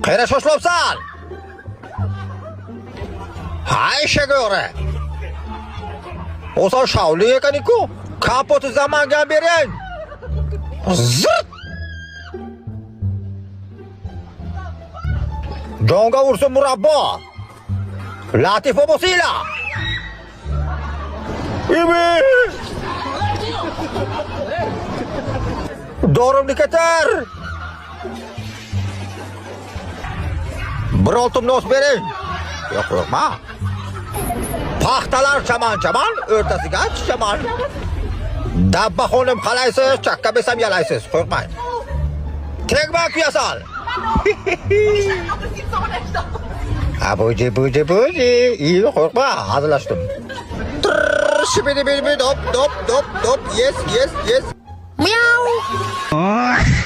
Kayra şoşlopsan. Ha işe göre. O zaman şavli yakaniku. Kapotu zaman gel beren. Zırt. Jonga vursun murabba. Latif obosuyla. İbi. Doğrum diketer. Bir oltum nos beren. Yok korkma. Paxtalar chaman, o'rtasiga chaman. Dabba xonim qalaysiz, chakka besam yalaysiz, qo'rqmang. Tegma kuyasol. Buji. İyi qo'rqma, hazırlaştım. Shibidi dop. Yes. Meow.